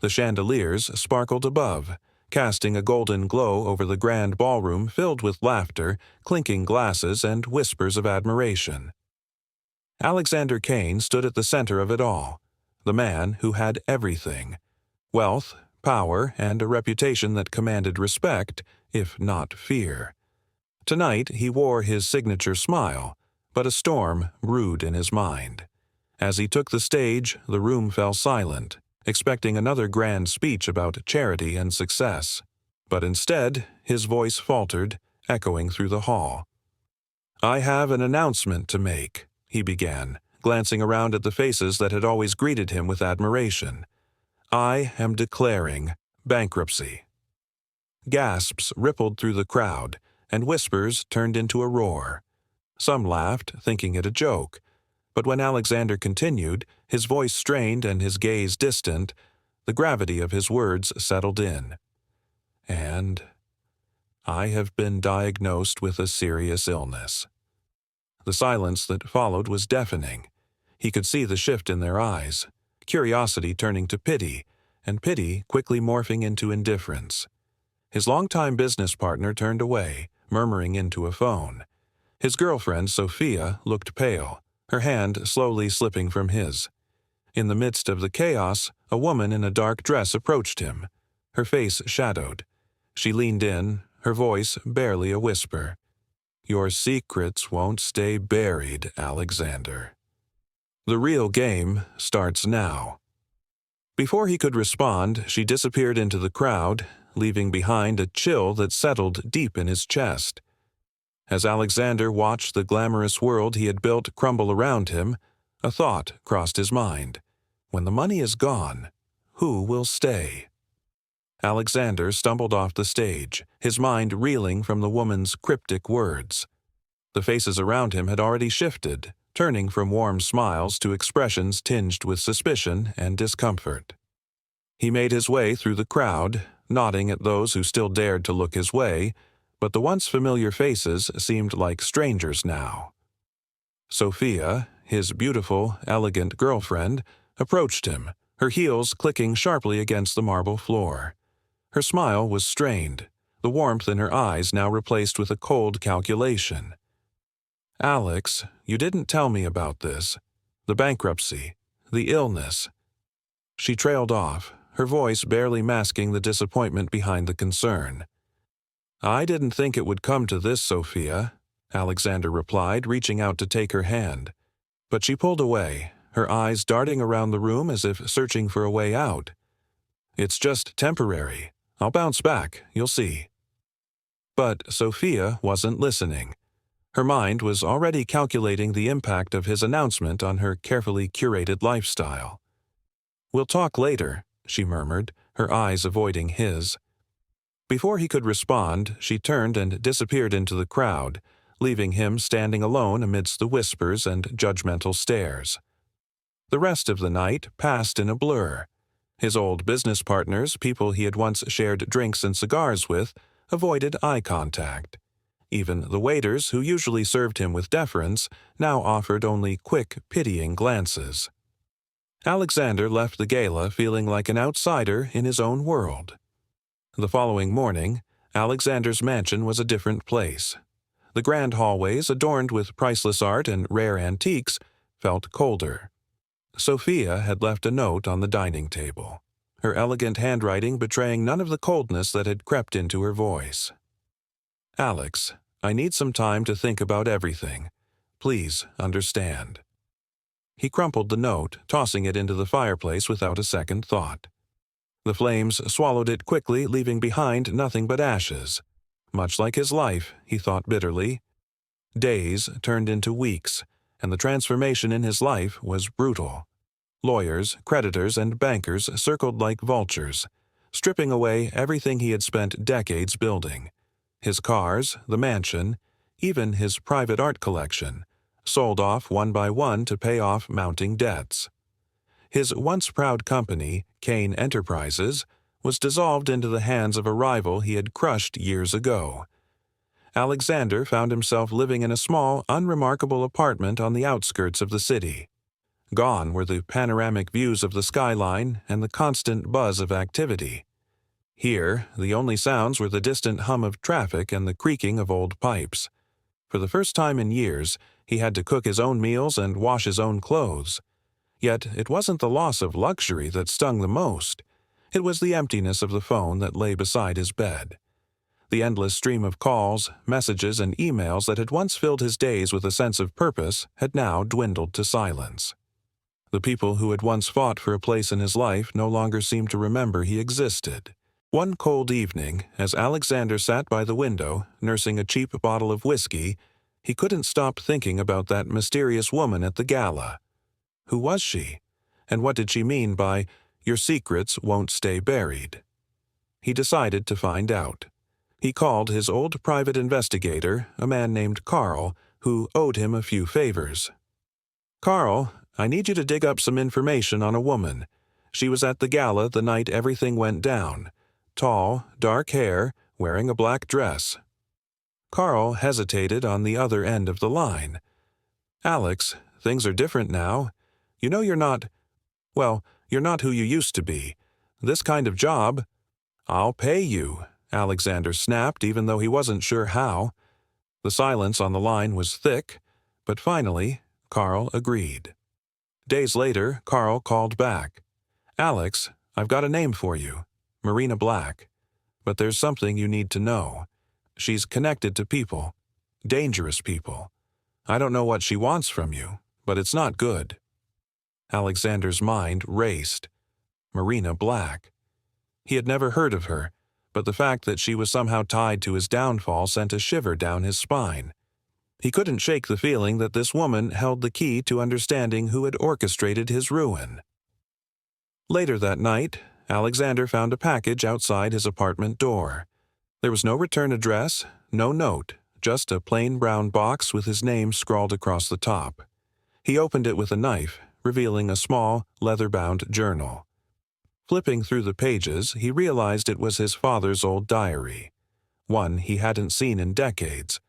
The chandeliers sparkled above, casting a golden glow over the grand ballroom filled with laughter, clinking glasses, and whispers of admiration. Alexander Kane stood at the center of it all, the man who had everything: wealth, power, and a reputation that commanded respect, if not fear. Tonight he wore his signature smile, but a storm brewed in his mind. As he took the stage, the room fell silent, expecting another grand speech about charity and success. But instead, his voice faltered, echoing through the hall. "I have an announcement to make," he began, glancing around at the faces that had always greeted him with admiration. "I am declaring bankruptcy." Gasps rippled through the crowd, and whispers turned into a roar. Some laughed, thinking it a joke, but when Alexander continued, his voice strained and his gaze distant, the gravity of his words settled in. "And I have been diagnosed with a serious illness." The silence that followed was deafening. He could see the shift in their eyes, curiosity turning to pity, and pity quickly morphing into indifference. His longtime business partner turned away, murmuring into a phone. His girlfriend, Sophia, looked pale, her hand slowly slipping from his. In the midst of the chaos, a woman in a dark dress approached him, her face shadowed. She leaned in, her voice barely a whisper. "Your secrets won't stay buried, Alexander. The real game starts now." Before he could respond, she disappeared into the crowd, leaving behind a chill that settled deep in his chest. As Alexander watched the glamorous world he had built crumble around him, a thought crossed his mind. When the money is gone, who will stay? Alexander stumbled off the stage, his mind reeling from the woman's cryptic words. The faces around him had already shifted, turning from warm smiles to expressions tinged with suspicion and discomfort. He made his way through the crowd, nodding at those who still dared to look his way, but the once familiar faces seemed like strangers now. Sophia, his beautiful, elegant girlfriend, approached him, her heels clicking sharply against the marble floor. Her smile was strained, the warmth in her eyes now replaced with a cold calculation. "Alex, you didn't tell me about this. The bankruptcy, the illness." She trailed off, her voice barely masking the disappointment behind the concern. "I didn't think it would come to this, Sophia," Alexander replied, reaching out to take her hand. But she pulled away, her eyes darting around the room as if searching for a way out. "It's just temporary. I'll bounce back, you'll see." But Sophia wasn't listening. Her mind was already calculating the impact of his announcement on her carefully curated lifestyle. "We'll talk later," she murmured, her eyes avoiding his. Before he could respond, she turned and disappeared into the crowd, leaving him standing alone amidst the whispers and judgmental stares. The rest of the night passed in a blur. His old business partners, people he had once shared drinks and cigars with, avoided eye contact. Even the waiters, who usually served him with deference, now offered only quick, pitying glances. Alexander left the gala feeling like an outsider in his own world. The following morning, Alexander's mansion was a different place. The grand hallways, adorned with priceless art and rare antiques, felt colder. Sophia had left a note on the dining table, her elegant handwriting betraying none of the coldness that had crept into her voice. "Alex, I need some time to think about everything. Please understand." He crumpled the note, tossing it into the fireplace without a second thought. The flames swallowed it quickly, leaving behind nothing but ashes. Much like his life, he thought bitterly. Days turned into weeks, and the transformation in his life was brutal. Lawyers, creditors, and bankers circled like vultures, stripping away everything he had spent decades building. His cars, the mansion, even his private art collection, sold off one by one to pay off mounting debts. His once proud company, Kane Enterprises, was dissolved into the hands of a rival he had crushed years ago. Alexander found himself living in a small, unremarkable apartment on the outskirts of the city. Gone were the panoramic views of the skyline and the constant buzz of activity. Here, the only sounds were the distant hum of traffic and the creaking of old pipes. For the first time in years, he had to cook his own meals and wash his own clothes. Yet it wasn't the loss of luxury that stung the most. It was the emptiness of the phone that lay beside his bed. The endless stream of calls, messages, and emails that had once filled his days with a sense of purpose had now dwindled to silence. The people who had once fought for a place in his life no longer seemed to remember he existed. One cold evening, as Alexander sat by the window, nursing a cheap bottle of whiskey, he couldn't stop thinking about that mysterious woman at the gala. Who was she? And what did she mean by, "Your secrets won't stay buried"? He decided to find out. He called his old private investigator, a man named Carl, who owed him a few favors. "Carl, I need you to dig up some information on a woman. She was at the gala the night everything went down. Tall, dark hair, wearing a black dress." Carl hesitated on the other end of the line. "Alex, things are different now. You know you're not who you used to be. This kind of job—" "I'll pay you," Alexander snapped, even though he wasn't sure how. The silence on the line was thick, but finally, Carl agreed. Days later, Carl called back. "Alex, I've got a name for you. Marina Black. But there's something you need to know. She's connected to people. Dangerous people. I don't know what she wants from you, but it's not good." Alexander's mind raced. Marina Black. He had never heard of her, but the fact that she was somehow tied to his downfall sent a shiver down his spine. He couldn't shake the feeling that this woman held the key to understanding who had orchestrated his ruin. Later that night, Alexander found a package outside his apartment door. There was no return address, no note, just a plain brown box with his name scrawled across the top. He opened it with a knife, revealing a small, leather-bound journal. Flipping through the pages, he realized it was his father's old diary, one he hadn't seen in decades.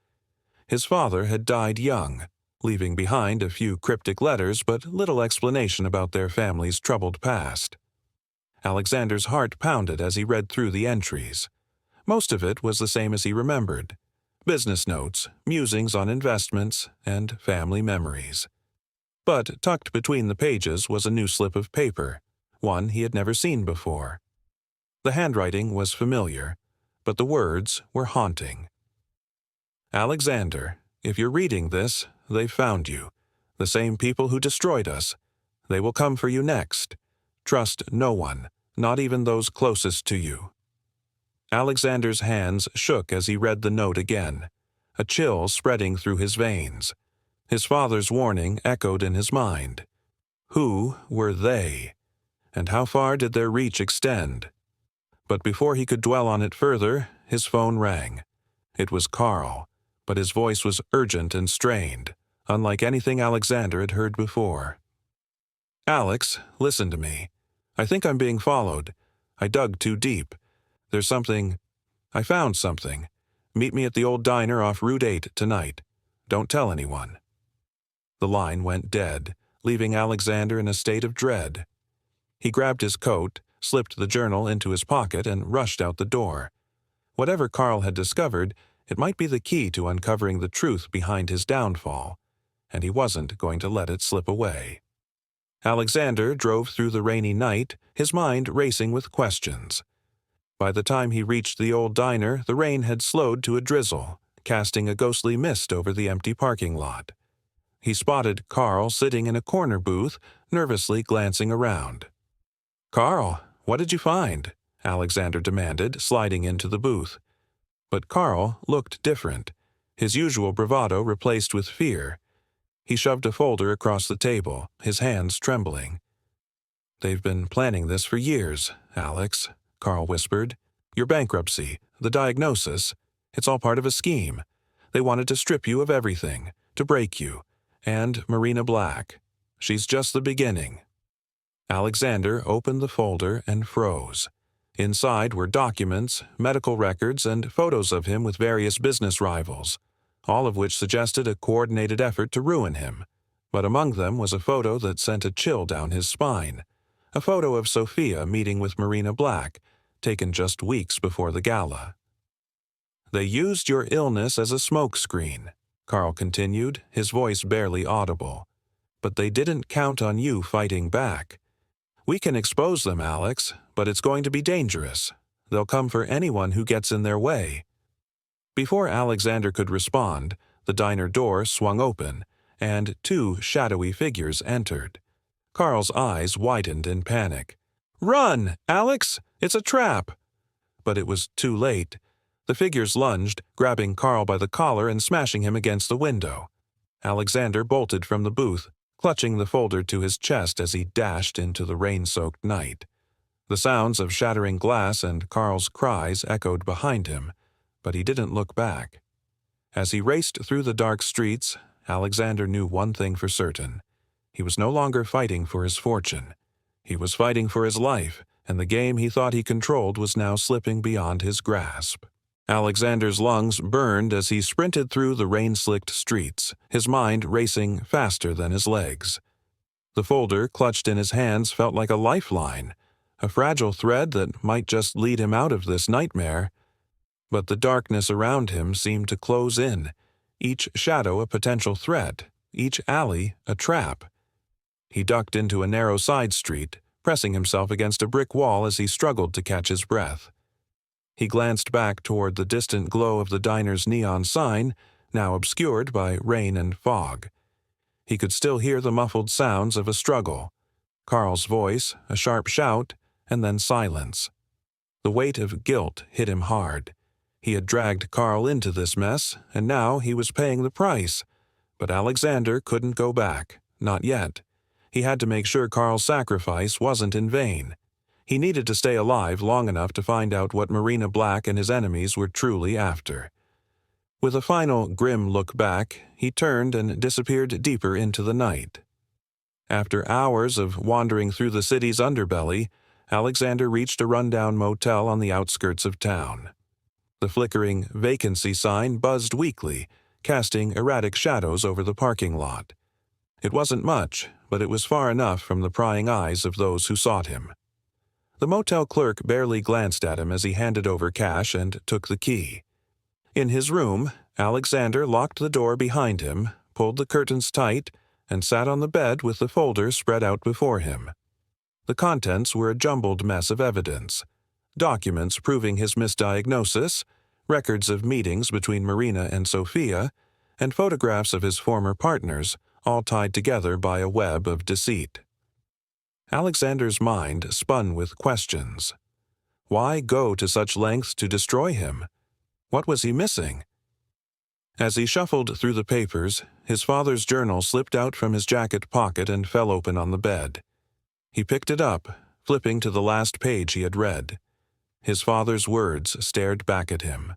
His father had died young, leaving behind a few cryptic letters but little explanation about their family's troubled past. Alexander's heart pounded as he read through the entries. Most of it was the same as he remembered: business notes, musings on investments, and family memories. But tucked between the pages was a new slip of paper, one he had never seen before. The handwriting was familiar, but the words were haunting. "Alexander, if you're reading this, they've found you. The same people who destroyed us. They will come for you next. Trust no one, not even those closest to you." Alexander's hands shook as he read the note again, a chill spreading through his veins. His father's warning echoed in his mind. Who were they? And how far did their reach extend? But before he could dwell on it further, his phone rang. It was Carl, but his voice was urgent and strained, unlike anything Alexander had heard before. "Alex, listen to me. I think I'm being followed. I dug too deep. I found something. Meet me at the old diner off Route 8 tonight. Don't tell anyone." The line went dead, leaving Alexander in a state of dread. He grabbed his coat, slipped the journal into his pocket, and rushed out the door. Whatever Carl had discovered, it might be the key to uncovering the truth behind his downfall, and he wasn't going to let it slip away. Alexander drove through the rainy night, his mind racing with questions. By the time he reached the old diner, the rain had slowed to a drizzle, casting a ghostly mist over the empty parking lot. He spotted Carl sitting in a corner booth, nervously glancing around. "Carl, what did you find?" Alexander demanded, sliding into the booth. But Carl looked different, his usual bravado replaced with fear. He shoved a folder across the table, his hands trembling. "They've been planning this for years, Alex," Carl whispered. "Your bankruptcy, the diagnosis, it's all part of a scheme. They wanted to strip you of everything, to break you. And Marina Black. She's just the beginning." Alexander opened the folder and froze. Inside were documents, medical records, and photos of him with various business rivals, all of which suggested a coordinated effort to ruin him. But among them was a photo that sent a chill down his spine. A photo of Sophia meeting with Marina Black, taken just weeks before the gala. "They used your illness as a smokescreen," Carl continued, his voice barely audible. "But they didn't count on you fighting back. We can expose them, Alex, but it's going to be dangerous. They'll come for anyone who gets in their way." Before Alexander could respond, the diner door swung open, and two shadowy figures entered. Carl's eyes widened in panic. "Run, Alex! It's a trap!" But it was too late. The figures lunged, grabbing Carl by the collar and smashing him against the window. Alexander bolted from the booth, clutching the folder to his chest as he dashed into the rain-soaked night. The sounds of shattering glass and Carl's cries echoed behind him, but he didn't look back. As he raced through the dark streets, Alexander knew one thing for certain. He was no longer fighting for his fortune. He was fighting for his life, and the game he thought he controlled was now slipping beyond his grasp. Alexander's lungs burned as he sprinted through the rain-slicked streets, his mind racing faster than his legs. The folder clutched in his hands felt like a lifeline, a fragile thread that might just lead him out of this nightmare. But the darkness around him seemed to close in, each shadow a potential threat, each alley a trap. He ducked into a narrow side street, pressing himself against a brick wall as he struggled to catch his breath. He glanced back toward the distant glow of the diner's neon sign, now obscured by rain and fog. He could still hear the muffled sounds of a struggle. Carl's voice, a sharp shout, and then silence. The weight of guilt hit him hard. He had dragged Carl into this mess, and now he was paying the price. But Alexander couldn't go back, not yet. He had to make sure Carl's sacrifice wasn't in vain. He needed to stay alive long enough to find out what Marina Black and his enemies were truly after. With a final grim look back, he turned and disappeared deeper into the night. After hours of wandering through the city's underbelly, Alexander reached a rundown motel on the outskirts of town. The flickering vacancy sign buzzed weakly, casting erratic shadows over the parking lot. It wasn't much, but it was far enough from the prying eyes of those who sought him. The motel clerk barely glanced at him as he handed over cash and took the key. In his room, Alexander locked the door behind him, pulled the curtains tight, and sat on the bed with the folder spread out before him. The contents were a jumbled mess of evidence. Documents proving his misdiagnosis, records of meetings between Marina and Sophia, and photographs of his former partners, all tied together by a web of deceit. Alexander's mind spun with questions. Why go to such lengths to destroy him? What was he missing? As he shuffled through the papers, his father's journal slipped out from his jacket pocket and fell open on the bed. He picked it up, flipping to the last page he had read. His father's words stared back at him,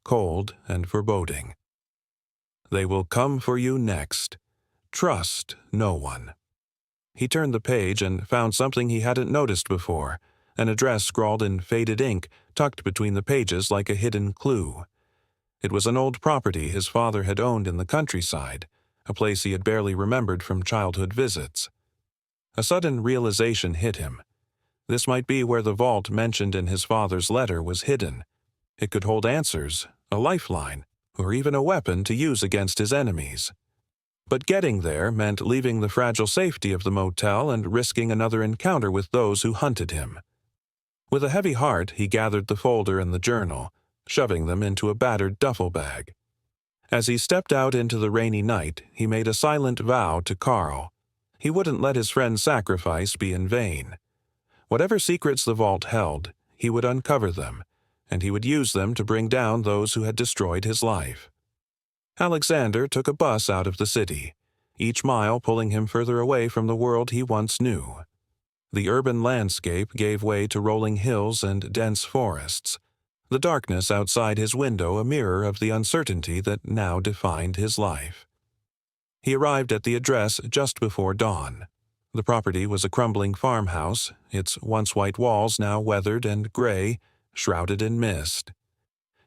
cold and foreboding. "They will come for you next. Trust no one." He turned the page and found something he hadn't noticed before, an address scrawled in faded ink tucked between the pages like a hidden clue. It was an old property his father had owned in the countryside, a place he had barely remembered from childhood visits. A sudden realization hit him. This might be where the vault mentioned in his father's letter was hidden. It could hold answers, a lifeline, or even a weapon to use against his enemies. But getting there meant leaving the fragile safety of the motel and risking another encounter with those who hunted him. With a heavy heart, he gathered the folder and the journal, shoving them into a battered duffel bag. As he stepped out into the rainy night, he made a silent vow to Carl. He wouldn't let his friend's sacrifice be in vain. Whatever secrets the vault held, he would uncover them, and he would use them to bring down those who had destroyed his life. Alexander took a bus out of the city, each mile pulling him further away from the world he once knew. The urban landscape gave way to rolling hills and dense forests, the darkness outside his window a mirror of the uncertainty that now defined his life. He arrived at the address just before dawn. The property was a crumbling farmhouse, its once white walls now weathered and gray, shrouded in mist.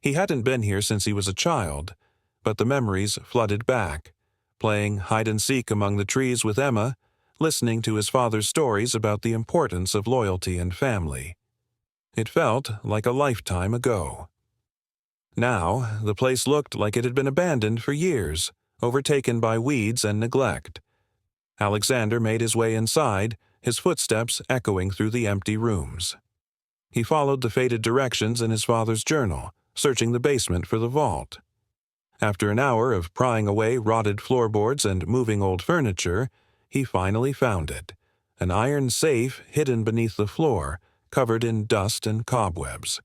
He hadn't been here since he was a child, but the memories flooded back, playing hide-and-seek among the trees with Emma, listening to his father's stories about the importance of loyalty and family. It felt like a lifetime ago. Now, the place looked like it had been abandoned for years, overtaken by weeds and neglect. Alexander made his way inside, his footsteps echoing through the empty rooms. He followed the faded directions in his father's journal, searching the basement for the vault. After an hour of prying away rotted floorboards and moving old furniture, he finally found it, an iron safe hidden beneath the floor, covered in dust and cobwebs.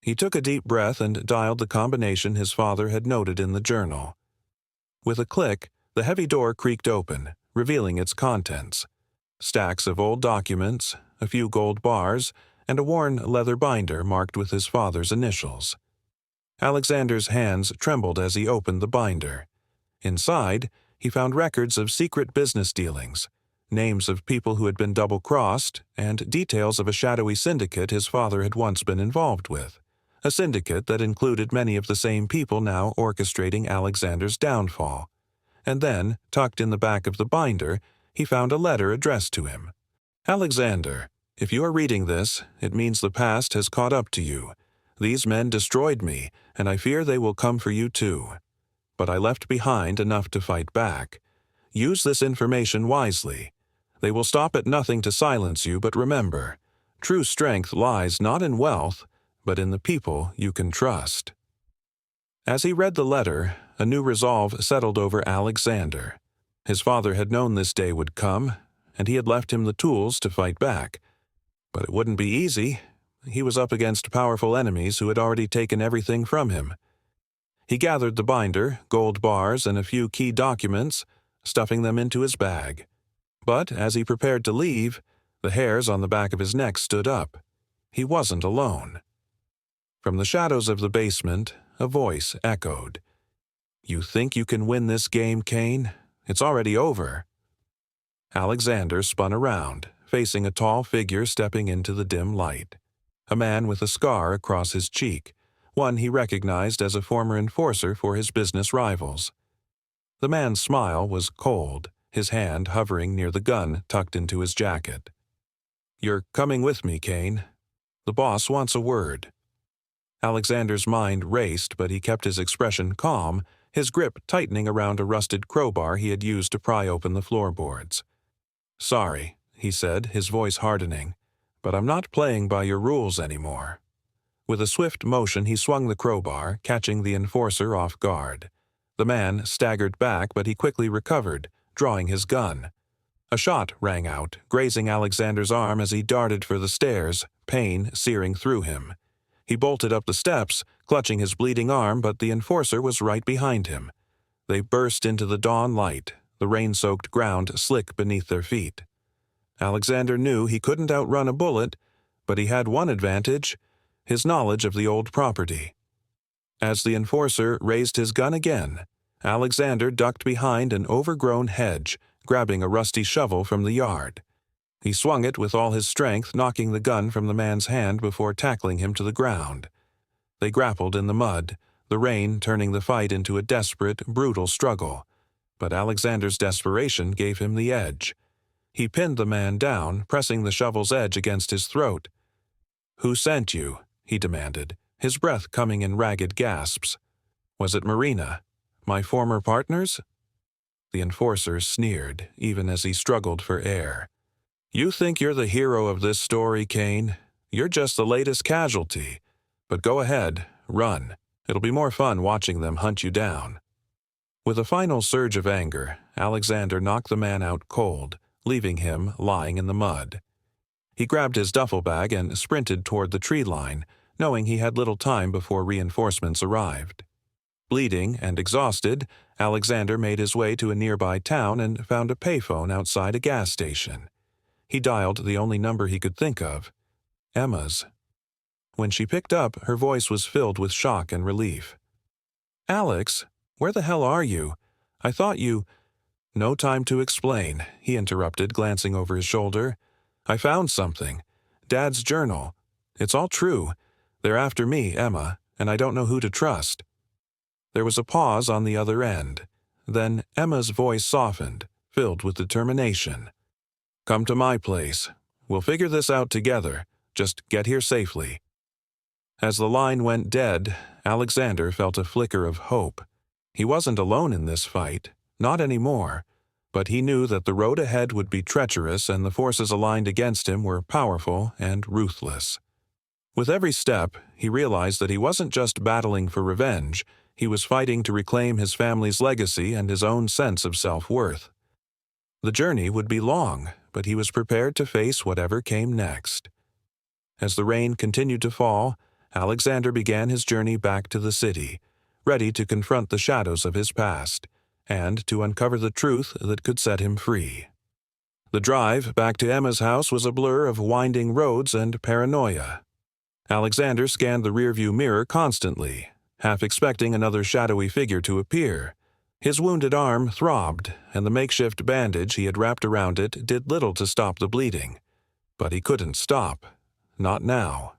He took a deep breath and dialed the combination his father had noted in the journal. With a click, the heavy door creaked open, revealing its contents: stacks of old documents, a few gold bars, and a worn leather binder marked with his father's initials. Alexander's hands trembled as he opened the binder. Inside, he found records of secret business dealings, names of people who had been double-crossed, and details of a shadowy syndicate his father had once been involved with, a syndicate that included many of the same people now orchestrating Alexander's downfall. And then, tucked in the back of the binder, he found a letter addressed to him. "Alexander, if you are reading this, it means the past has caught up to you. These men destroyed me, and I fear they will come for you too. But I left behind enough to fight back. Use this information wisely. They will stop at nothing to silence you, but remember, true strength lies not in wealth, but in the people you can trust." As he read the letter, a new resolve settled over Alexander. His father had known this day would come, and he had left him the tools to fight back. But it wouldn't be easy. He was up against powerful enemies who had already taken everything from him. He gathered the binder, gold bars, and a few key documents, stuffing them into his bag. But as he prepared to leave, the hairs on the back of his neck stood up. He wasn't alone. From the shadows of the basement, a voice echoed. "You think you can win this game, Kane? It's already over." Alexander spun around, facing a tall figure stepping into the dim light. A man with a scar across his cheek, one he recognized as a former enforcer for his business rivals. The man's smile was cold, his hand hovering near the gun tucked into his jacket. "You're coming with me, Kane. The boss wants a word." Alexander's mind raced, but he kept his expression calm, his grip tightening around a rusted crowbar he had used to pry open the floorboards. "Sorry," he said, his voice hardening, "but I'm not playing by your rules anymore." With a swift motion he swung the crowbar, catching the enforcer off guard. The man staggered back, but he quickly recovered, drawing his gun. A shot rang out, grazing Alexander's arm as he darted for the stairs, pain searing through him. He bolted up the steps, clutching his bleeding arm, but the enforcer was right behind him. They burst into the dawn light, the rain-soaked ground slick beneath their feet. Alexander knew he couldn't outrun a bullet, but he had one advantage: his knowledge of the old property. As the enforcer raised his gun again, Alexander ducked behind an overgrown hedge, grabbing a rusty shovel from the yard. He swung it with all his strength, knocking the gun from the man's hand before tackling him to the ground. They grappled in the mud, the rain turning the fight into a desperate, brutal struggle. But Alexander's desperation gave him the edge. He pinned the man down, pressing the shovel's edge against his throat. "Who sent you?" he demanded, his breath coming in ragged gasps. "Was it Marina? My former partners?" The enforcer sneered, even as he struggled for air. "You think you're the hero of this story, Kane? You're just the latest casualty. But go ahead, run. It'll be more fun watching them hunt you down." With a final surge of anger, Alexander knocked the man out cold, leaving him lying in the mud. He grabbed his duffel bag and sprinted toward the tree line, knowing he had little time before reinforcements arrived. Bleeding and exhausted, Alexander made his way to a nearby town and found a payphone outside a gas station. He dialed the only number he could think of: Emma's. When she picked up, her voice was filled with shock and relief. "Alex, where the hell are you? I thought you—" "No time to explain," he interrupted, glancing over his shoulder. "I found something. Dad's journal. It's all true. They're after me, Emma, and I don't know who to trust." There was a pause on the other end. Then Emma's voice softened, filled with determination. "Come to my place. We'll figure this out together. Just get here safely." As the line went dead, Alexander felt a flicker of hope. He wasn't alone in this fight, not anymore, but he knew that the road ahead would be treacherous and the forces aligned against him were powerful and ruthless. With every step, he realized that he wasn't just battling for revenge, he was fighting to reclaim his family's legacy and his own sense of self-worth. The journey would be long, but he was prepared to face whatever came next. As the rain continued to fall, Alexander began his journey back to the city, ready to confront the shadows of his past, and to uncover the truth that could set him free. The drive back to Emma's house was a blur of winding roads and paranoia. Alexander scanned the rearview mirror constantly, half expecting another shadowy figure to appear. His wounded arm throbbed, and the makeshift bandage he had wrapped around it did little to stop the bleeding. But he couldn't stop. Not now.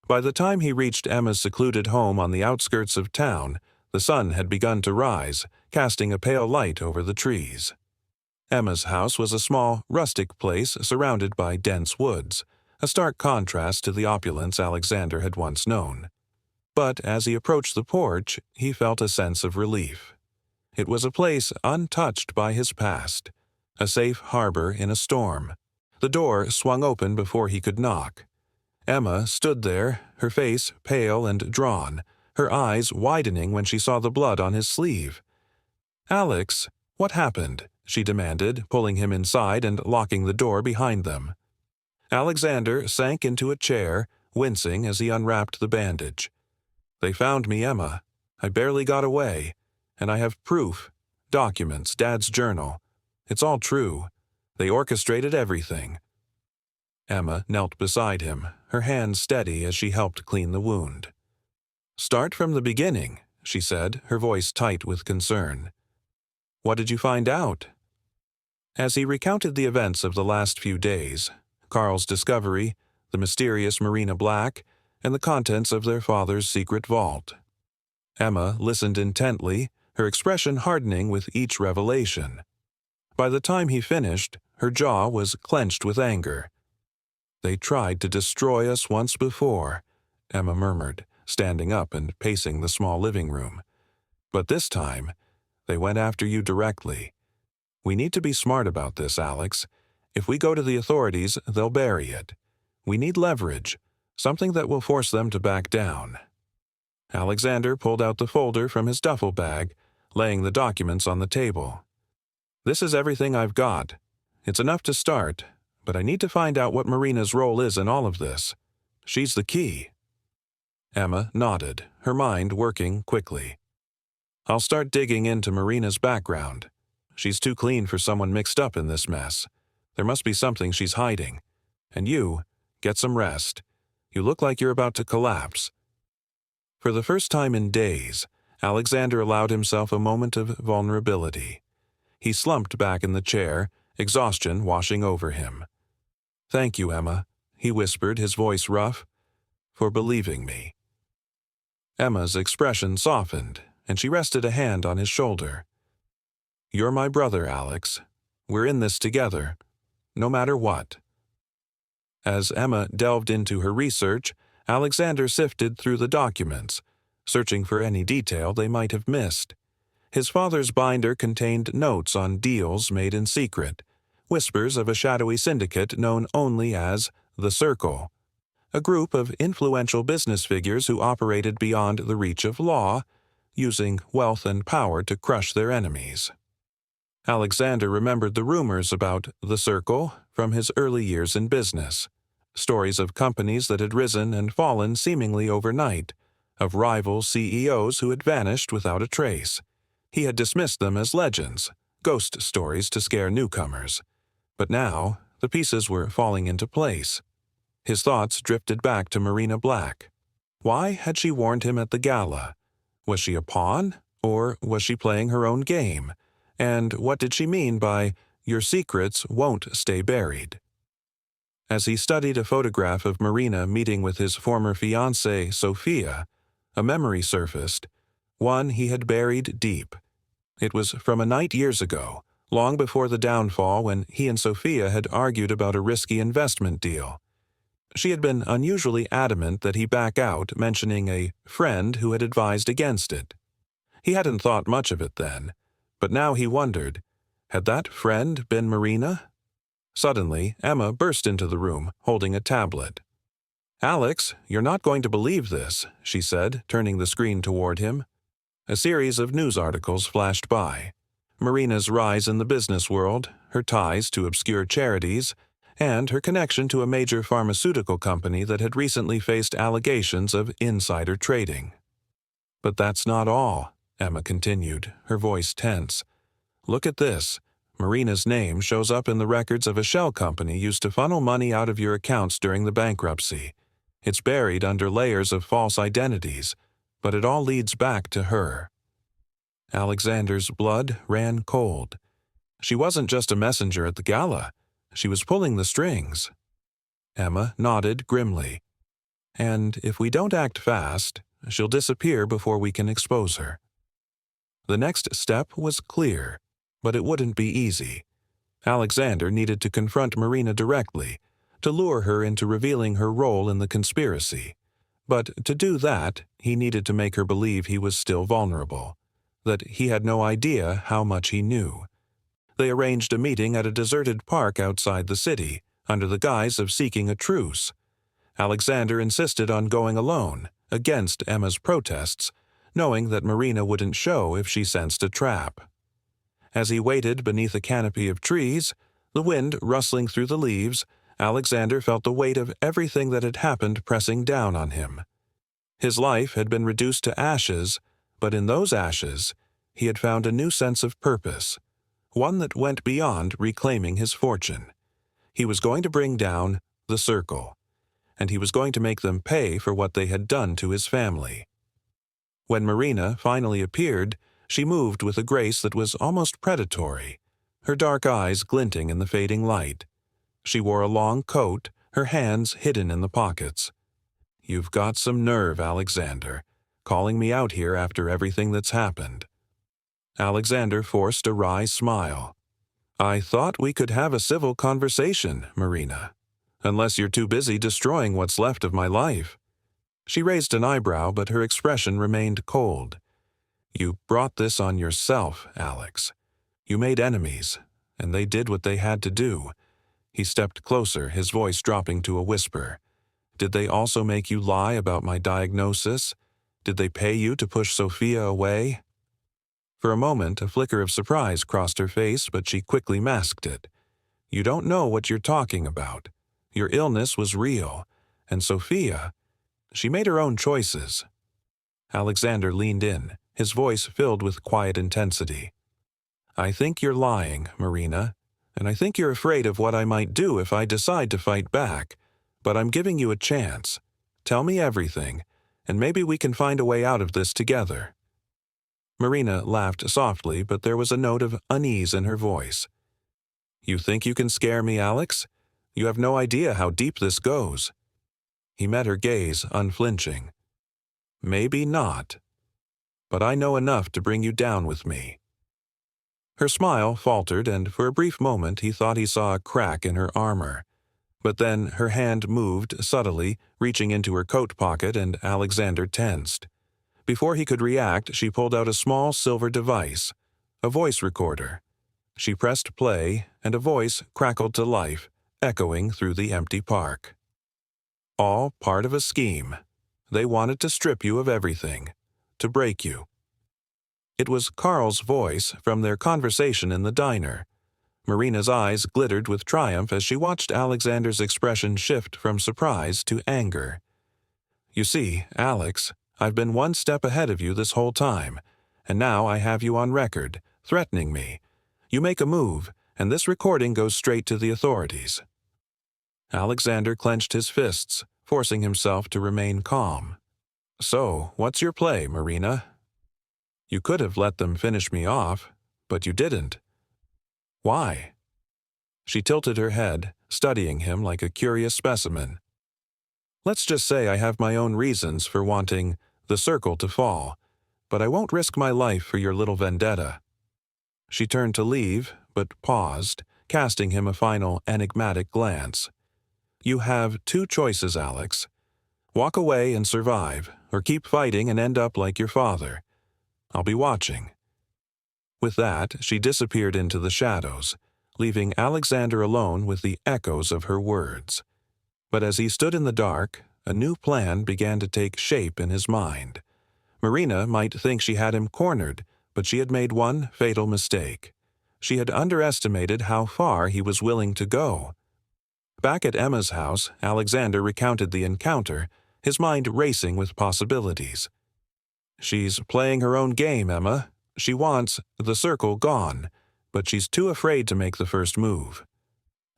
By the time he reached Emma's secluded home on the outskirts of town, the sun had begun to rise, casting a pale light over the trees. Emma's house was a small, rustic place surrounded by dense woods, a stark contrast to the opulence Alexander had once known. But as he approached the porch, he felt a sense of relief. It was a place untouched by his past, a safe harbor in a storm. The door swung open before he could knock. Emma stood there, her face pale and drawn, her eyes widening when she saw the blood on his sleeve. "Alex, what happened?" she demanded, pulling him inside and locking the door behind them. Alexander sank into a chair, wincing as he unwrapped the bandage. "They found me, Emma. I barely got away. And I have proof, documents, Dad's journal. It's all true. They orchestrated everything." Emma knelt beside him, her hand steady as she helped clean the wound. "Start from the beginning," she said, her voice tight with concern. "What did you find out?" As he recounted the events of the last few days, Carl's discovery, the mysterious Marina Black, and the contents of their father's secret vault. Emma listened intently, her expression hardening with each revelation. By the time he finished, her jaw was clenched with anger. "They tried to destroy us once before," Emma murmured, standing up and pacing the small living room. "But this time, they went after you directly. We need to be smart about this, Alex. If we go to the authorities, they'll bury it. We need leverage, something that will force them to back down." Alexander pulled out the folder from his duffel bag, laying the documents on the table. "This is everything I've got. It's enough to start, but I need to find out what Marina's role is in all of this. She's the key." Emma nodded, her mind working quickly. "I'll start digging into Marina's background. She's too clean for someone mixed up in this mess. There must be something she's hiding. And you, get some rest. You look like you're about to collapse." For the first time in days, Alexander allowed himself a moment of vulnerability. He slumped back in the chair, exhaustion washing over him. "Thank you, Emma," he whispered, his voice rough, "for believing me." Emma's expression softened, and she rested a hand on his shoulder. "You're my brother, Alex. We're in this together, no matter what." As Emma delved into her research, Alexander sifted through the documents, searching for any detail they might have missed. His father's binder contained notes on deals made in secret, whispers of a shadowy syndicate known only as the Circle, a group of influential business figures who operated beyond the reach of law, using wealth and power to crush their enemies. Alexander remembered the rumors about the Circle from his early years in business, stories of companies that had risen and fallen seemingly overnight, of rival CEOs who had vanished without a trace. He had dismissed them as legends, ghost stories to scare newcomers. But now, the pieces were falling into place. His thoughts drifted back to Marina Black. Why had she warned him at the gala? Was she a pawn, or was she playing her own game? And what did she mean by, "Your secrets won't stay buried"? As he studied a photograph of Marina meeting with his former fiancée, Sophia, a memory surfaced, one he had buried deep. It was from a night years ago, long before the downfall when he and Sophia had argued about a risky investment deal. She had been unusually adamant that he back out, mentioning a friend who had advised against it. He hadn't thought much of it then, but now he wondered, had that friend been Marina? Suddenly, Emma burst into the room, holding a tablet. "Alex, you're not going to believe this," she said, turning the screen toward him. A series of news articles flashed by. Marina's rise in the business world, her ties to obscure charities, and her connection to a major pharmaceutical company that had recently faced allegations of insider trading. "But that's not all," Emma continued, her voice tense. "Look at this. Marina's name shows up in the records of a shell company used to funnel money out of your accounts during the bankruptcy. It's buried under layers of false identities, but it all leads back to her." Alexander's blood ran cold. She wasn't just a messenger at the gala. She was pulling the strings. Emma nodded grimly. "And if we don't act fast, she'll disappear before we can expose her." The next step was clear, but it wouldn't be easy. Alexander needed to confront Marina directly, to lure her into revealing her role in the conspiracy. But to do that, he needed to make her believe he was still vulnerable, that he had no idea how much he knew. They arranged a meeting at a deserted park outside the city, under the guise of seeking a truce. Alexander insisted on going alone, against Emma's protests, knowing that Marina wouldn't show if she sensed a trap. As he waited beneath a canopy of trees, the wind rustling through the leaves, Alexander felt the weight of everything that had happened pressing down on him. His life had been reduced to ashes, but in those ashes, he had found a new sense of purpose, one that went beyond reclaiming his fortune. He was going to bring down the Circle, and he was going to make them pay for what they had done to his family. When Marina finally appeared, she moved with a grace that was almost predatory, her dark eyes glinting in the fading light. She wore a long coat, her hands hidden in the pockets. "You've got some nerve, Alexander, calling me out here after everything that's happened." Alexander forced a wry smile. "I thought we could have a civil conversation, Marina, unless you're too busy destroying what's left of my life." She raised an eyebrow, but her expression remained cold. "You brought this on yourself, Alex. You made enemies, and they did what they had to do." He stepped closer, his voice dropping to a whisper. "Did they also make you lie about my diagnosis? Did they pay you to push Sophia away?" For a moment, a flicker of surprise crossed her face, but she quickly masked it. "You don't know what you're talking about. Your illness was real, and Sophia, she made her own choices." Alexander leaned in, his voice filled with quiet intensity. "I think you're lying, Marina, and I think you're afraid of what I might do if I decide to fight back, but I'm giving you a chance. Tell me everything, and maybe we can find a way out of this together." Marina laughed softly, but there was a note of unease in her voice. "You think you can scare me, Alex? You have no idea how deep this goes." He met her gaze, unflinching. "Maybe not, but I know enough to bring you down with me." Her smile faltered, and for a brief moment he thought he saw a crack in her armor. But then her hand moved subtly, reaching into her coat pocket, and Alexander tensed. Before he could react, she pulled out a small silver device, a voice recorder. She pressed play, and a voice crackled to life, echoing through the empty park. "All part of a scheme. They wanted to strip you of everything, to break you." It was Carl's voice from their conversation in the diner. Marina's eyes glittered with triumph as she watched Alexander's expression shift from surprise to anger. "You see, Alex, I've been one step ahead of you this whole time, and now I have you on record, threatening me. You make a move, and this recording goes straight to the authorities." Alexander clenched his fists, forcing himself to remain calm. "So, what's your play, Marina? You could have let them finish me off, but you didn't. Why?" She tilted her head, studying him like a curious specimen. "Let's just say I have my own reasons for wanting the Circle to fall, but I won't risk my life for your little vendetta." She turned to leave, but paused, casting him a final enigmatic glance. "You have two choices, Alex. Walk away and survive, or keep fighting and end up like your father. I'll be watching." With that, she disappeared into the shadows, leaving Alexander alone with the echoes of her words. But as he stood in the dark, a new plan began to take shape in his mind. Marina might think she had him cornered, but she had made one fatal mistake. She had underestimated how far he was willing to go. Back at Emma's house, Alexander recounted the encounter, his mind racing with possibilities. "She's playing her own game, Emma. She wants the circle gone, but she's too afraid to make the first move."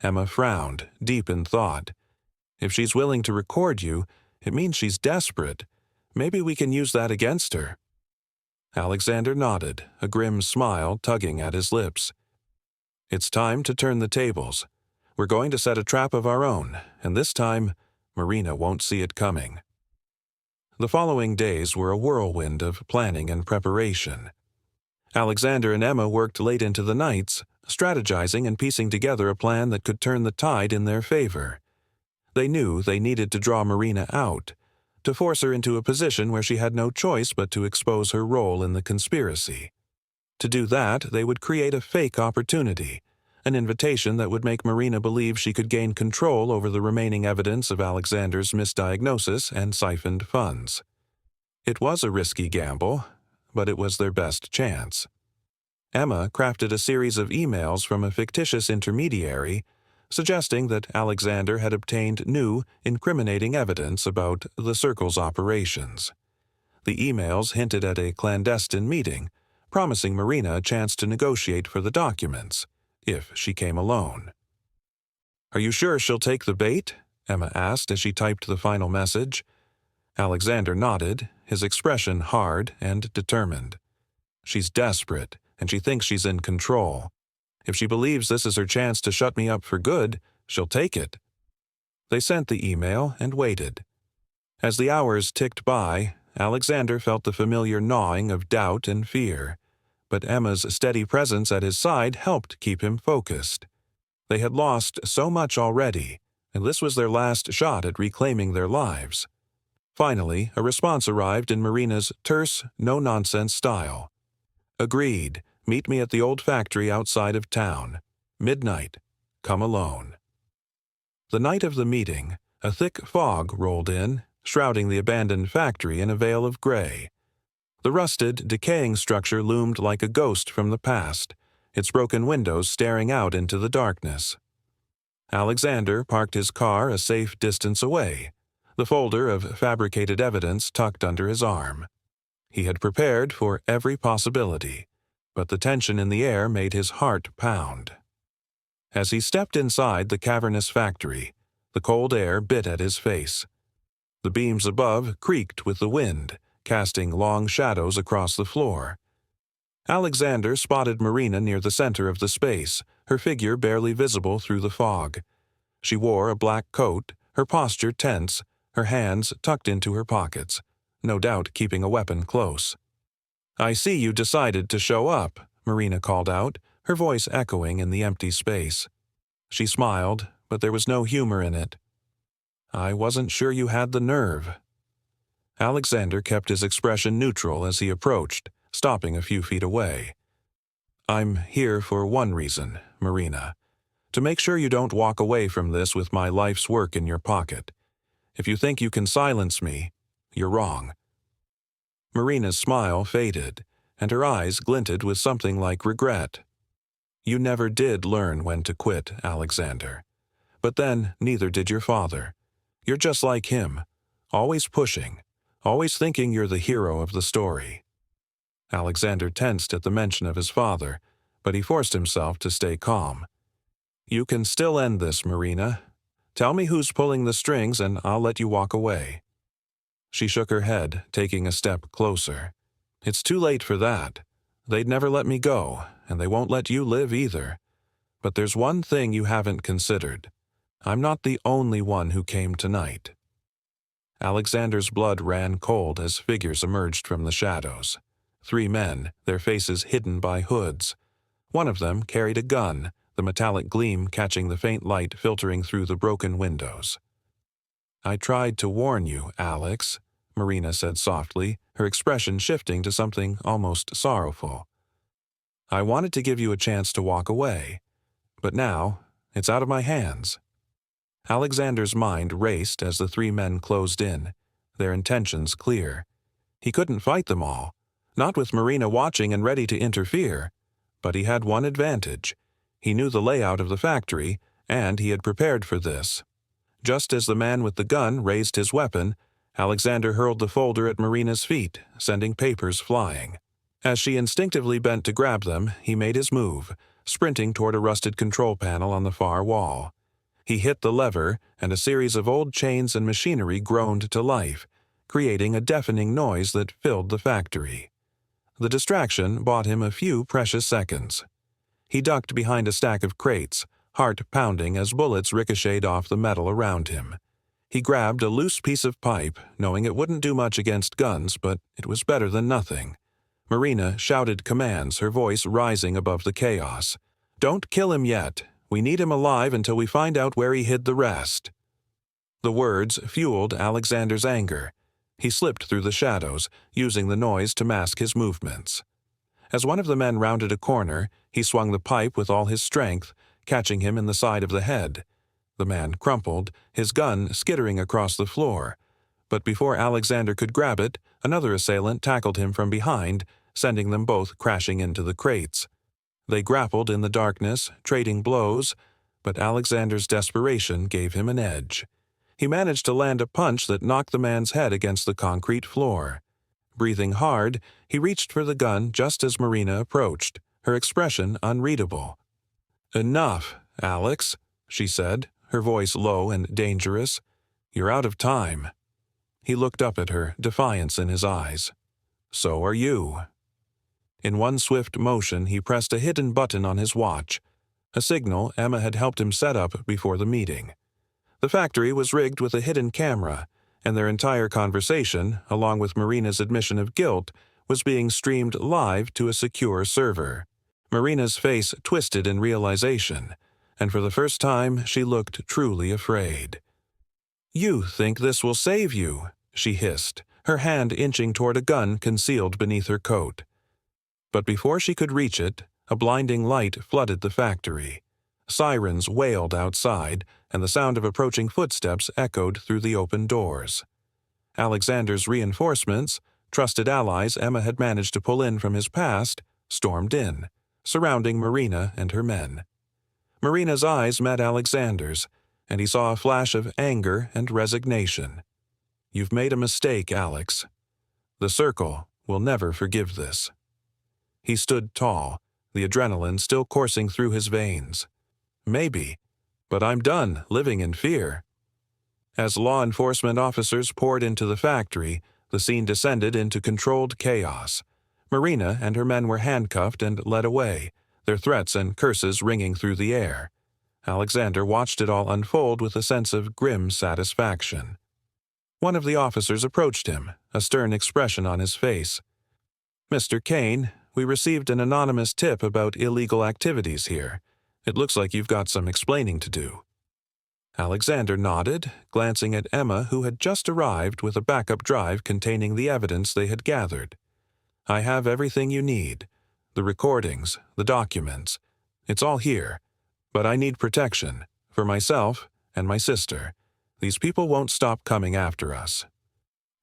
Emma frowned, deep in thought. "If she's willing to record you, it means she's desperate. Maybe we can use that against her." Alexander nodded, a grim smile tugging at his lips. "It's time to turn the tables. We're going to set a trap of our own, and this time, Marina won't see it coming." The following days were a whirlwind of planning and preparation. Alexander and Emma worked late into the nights, strategizing and piecing together a plan that could turn the tide in their favor. They knew they needed to draw Marina out, to force her into a position where she had no choice but to expose her role in the conspiracy. To do that, they would create a fake opportunity, an invitation that would make Marina believe she could gain control over the remaining evidence of Alexander's misdiagnosis and siphoned funds. It was a risky gamble, but it was their best chance. Emma crafted a series of emails from a fictitious intermediary, suggesting that Alexander had obtained new, incriminating evidence about the Circle's operations. The emails hinted at a clandestine meeting, promising Marina a chance to negotiate for the documents, if she came alone. "Are you sure she'll take the bait?" Emma asked as she typed the final message. Alexander nodded, his expression hard and determined. "She's desperate, and she thinks she's in control. If she believes this is her chance to shut me up for good, she'll take it." They sent the email and waited. As the hours ticked by, Alexander felt the familiar gnawing of doubt and fear, but Emma's steady presence at his side helped keep him focused. They had lost so much already, and this was their last shot at reclaiming their lives. Finally, a response arrived in Marina's terse, no-nonsense style. "Agreed. Meet me at the old factory outside of town. Midnight. Come alone." The night of the meeting, a thick fog rolled in, shrouding the abandoned factory in a veil of gray. The rusted, decaying structure loomed like a ghost from the past, its broken windows staring out into the darkness. Alexander parked his car a safe distance away, the folder of fabricated evidence tucked under his arm. He had prepared for every possibility, but the tension in the air made his heart pound. As he stepped inside the cavernous factory, the cold air bit at his face. The beams above creaked with the wind, casting long shadows across the floor. Alexander spotted Marina near the center of the space, her figure barely visible through the fog. She wore a black coat, her posture tense, her hands tucked into her pockets, no doubt keeping a weapon close. "I see you decided to show up," Marina called out, her voice echoing in the empty space. She smiled, but there was no humor in it. "I wasn't sure you had the nerve." Alexander kept his expression neutral as he approached, stopping a few feet away. "I'm here for one reason, Marina. To make sure you don't walk away from this with my life's work in your pocket. If you think you can silence me, you're wrong." Marina's smile faded, and her eyes glinted with something like regret. "You never did learn when to quit, Alexander. But then neither did your father. You're just like him, always pushing, always thinking you're the hero of the story." Alexander tensed at the mention of his father, but he forced himself to stay calm. "You can still end this, Marina. Tell me who's pulling the strings and I'll let you walk away." She shook her head, taking a step closer. "It's too late for that. They'd never let me go, and they won't let you live either. But there's one thing you haven't considered. I'm not the only one who came tonight." Alexander's blood ran cold as figures emerged from the shadows. 3 men, their faces hidden by hoods. One of them carried a gun, the metallic gleam catching the faint light filtering through the broken windows. "I tried to warn you, Alex," Marina said softly, her expression shifting to something almost sorrowful. "I wanted to give you a chance to walk away, but now it's out of my hands." Alexander's mind raced as the three men closed in, their intentions clear. He couldn't fight them all, not with Marina watching and ready to interfere, but he had one advantage. He knew the layout of the factory, and he had prepared for this. Just as the man with the gun raised his weapon, Alexander hurled the folder at Marina's feet, sending papers flying. As she instinctively bent to grab them, he made his move, sprinting toward a rusted control panel on the far wall. He hit the lever, and a series of old chains and machinery groaned to life, creating a deafening noise that filled the factory. The distraction bought him a few precious seconds. He ducked behind a stack of crates, heart pounding as bullets ricocheted off the metal around him. He grabbed a loose piece of pipe, knowing it wouldn't do much against guns, but it was better than nothing. Marina shouted commands, her voice rising above the chaos. "Don't kill him yet. We need him alive until we find out where he hid the rest." The words fueled Alexander's anger. He slipped through the shadows, using the noise to mask his movements. As one of the men rounded a corner, he swung the pipe with all his strength, catching him in the side of the head. The man crumpled, his gun skittering across the floor. But before Alexander could grab it, another assailant tackled him from behind, sending them both crashing into the crates. They grappled in the darkness, trading blows, but Alexander's desperation gave him an edge. He managed to land a punch that knocked the man's head against the concrete floor. Breathing hard, he reached for the gun just as Marina approached, her expression unreadable. "Enough, Alex," she said, her voice low and dangerous. "You're out of time." He looked up at her, defiance in his eyes. "So are you." In one swift motion, he pressed a hidden button on his watch, a signal Emma had helped him set up before the meeting. The factory was rigged with a hidden camera, and their entire conversation, along with Marina's admission of guilt, was being streamed live to a secure server. Marina's face twisted in realization, and for the first time she looked truly afraid. "You think this will save you," she hissed, her hand inching toward a gun concealed beneath her coat. But before she could reach it, a blinding light flooded the factory. Sirens wailed outside, and the sound of approaching footsteps echoed through the open doors. Alexander's reinforcements, trusted allies Emma had managed to pull in from his past, stormed in, surrounding Marina and her men. Marina's eyes met Alexander's, and he saw a flash of anger and resignation. "You've made a mistake, Alex. The Circle will never forgive this." He stood tall, the adrenaline still coursing through his veins. "Maybe, but I'm done living in fear." As law enforcement officers poured into the factory, the scene descended into controlled chaos. Marina and her men were handcuffed and led away, their threats and curses ringing through the air. Alexander watched it all unfold with a sense of grim satisfaction. One of the officers approached him, a stern expression on his face. "Mr. Kane, we received an anonymous tip about illegal activities here. It looks like you've got some explaining to do." Alexander nodded, glancing at Emma, who had just arrived with a backup drive containing the evidence they had gathered. "I have everything you need. The recordings, the documents. It's all here. But I need protection, for myself and my sister. These people won't stop coming after us."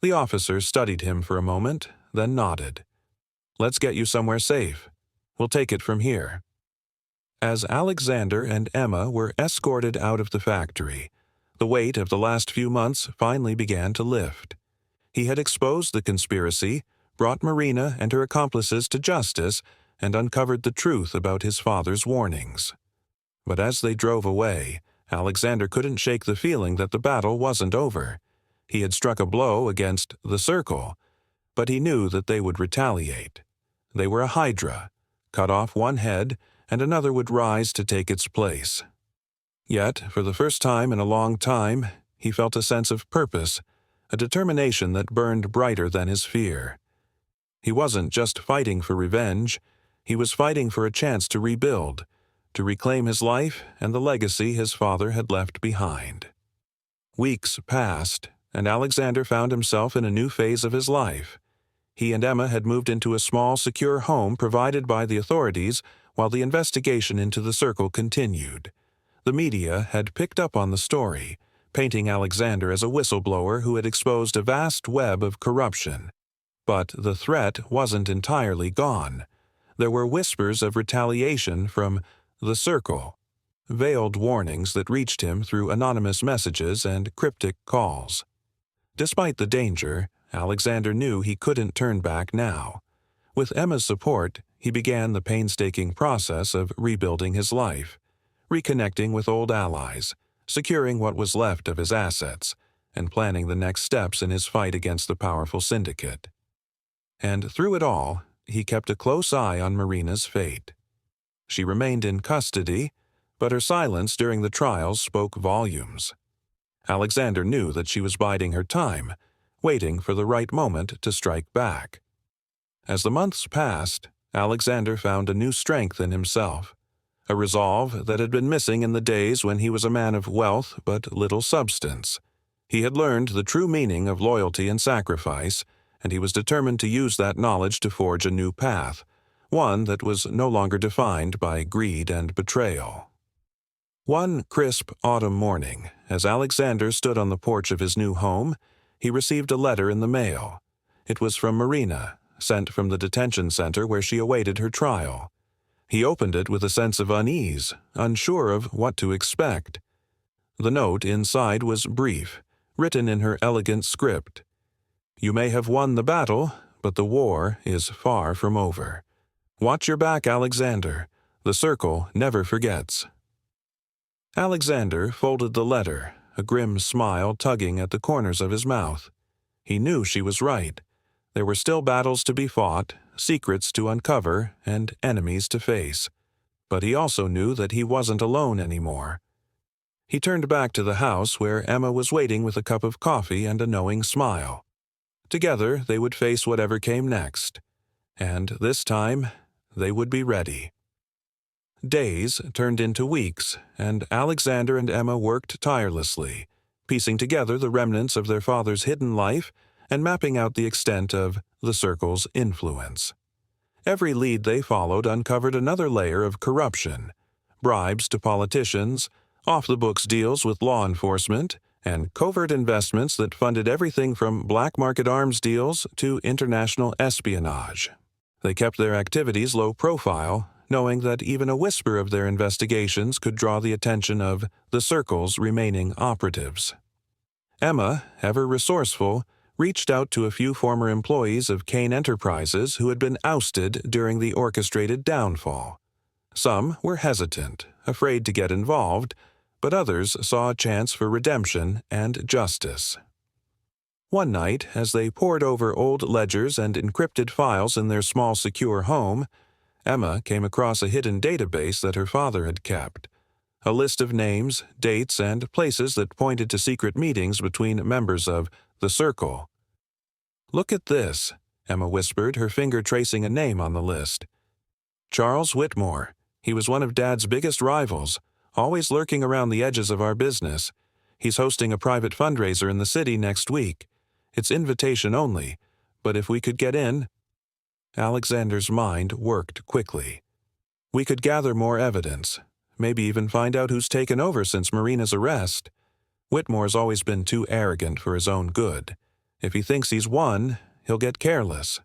The officer studied him for a moment, then nodded. "Let's get you somewhere safe. We'll take it from here." As Alexander and Emma were escorted out of the factory, the weight of the last few months finally began to lift. He had exposed the conspiracy, brought Marina and her accomplices to justice, and uncovered the truth about his father's warnings. But as they drove away, Alexander couldn't shake the feeling that the battle wasn't over. He had struck a blow against the Circle, but he knew that they would retaliate. They were a hydra. Cut off one head, and another would rise to take its place. Yet, for the first time in a long time, he felt a sense of purpose, a determination that burned brighter than his fear. He wasn't just fighting for revenge. He was fighting for a chance to rebuild, to reclaim his life and the legacy his father had left behind. Weeks passed, and Alexander found himself in a new phase of his life. He and Emma had moved into a small, secure home provided by the authorities while the investigation into the circle continued. The media had picked up on the story, painting Alexander as a whistleblower who had exposed a vast web of corruption. But the threat wasn't entirely gone. There were whispers of retaliation from the circle, veiled warnings that reached him through anonymous messages and cryptic calls. Despite the danger, Alexander knew he couldn't turn back now. With Emma's support, he began the painstaking process of rebuilding his life, reconnecting with old allies, securing what was left of his assets, and planning the next steps in his fight against the powerful syndicate. And through it all, he kept a close eye on Marina's fate. She remained in custody, but her silence during the trials spoke volumes. Alexander knew that she was biding her time, waiting for the right moment to strike back. As the months passed, Alexander found a new strength in himself, a resolve that had been missing in the days when he was a man of wealth but little substance. He had learned the true meaning of loyalty and sacrifice, and he was determined to use that knowledge to forge a new path, one that was no longer defined by greed and betrayal. One crisp autumn morning, as Alexander stood on the porch of his new home, he received a letter in the mail. It was from Marina, sent from the detention center where she awaited her trial. He opened it with a sense of unease, unsure of what to expect. The note inside was brief, written in her elegant script. "You may have won the battle, but the war is far from over. Watch your back, Alexander. The circle never forgets." Alexander folded the letter, a grim smile tugging at the corners of his mouth. He knew she was right. There were still battles to be fought, secrets to uncover, and enemies to face. But he also knew that he wasn't alone anymore. He turned back to the house where Emma was waiting with a cup of coffee and a knowing smile. Together they would face whatever came next. And this time, they would be ready. Days turned into weeks, and Alexander and Emma worked tirelessly, piecing together the remnants of their father's hidden life and mapping out the extent of the circle's influence. Every lead they followed uncovered another layer of corruption, bribes to politicians, off-the-books deals with law enforcement, and covert investments that funded everything from black market arms deals to international espionage. They kept their activities low profile, knowing that even a whisper of their investigations could draw the attention of the circle's remaining operatives. Emma, ever resourceful, reached out to a few former employees of Kane Enterprises who had been ousted during the orchestrated downfall. Some were hesitant, afraid to get involved, but others saw a chance for redemption and justice. One night, as they pored over old ledgers and encrypted files in their small secure home, Emma came across a hidden database that her father had kept, a list of names, dates, and places that pointed to secret meetings between members of the circle. "Look at this," Emma whispered, her finger tracing a name on the list. "Charles Whitmore. He was one of Dad's biggest rivals, always lurking around the edges of our business. He's hosting a private fundraiser in the city next week. It's invitation only, but if we could get in—" Alexander's mind worked quickly. "We could gather more evidence, maybe even find out who's taken over since Marina's arrest. Whitmore's always been too arrogant for his own good. If he thinks he's won, he'll get careless."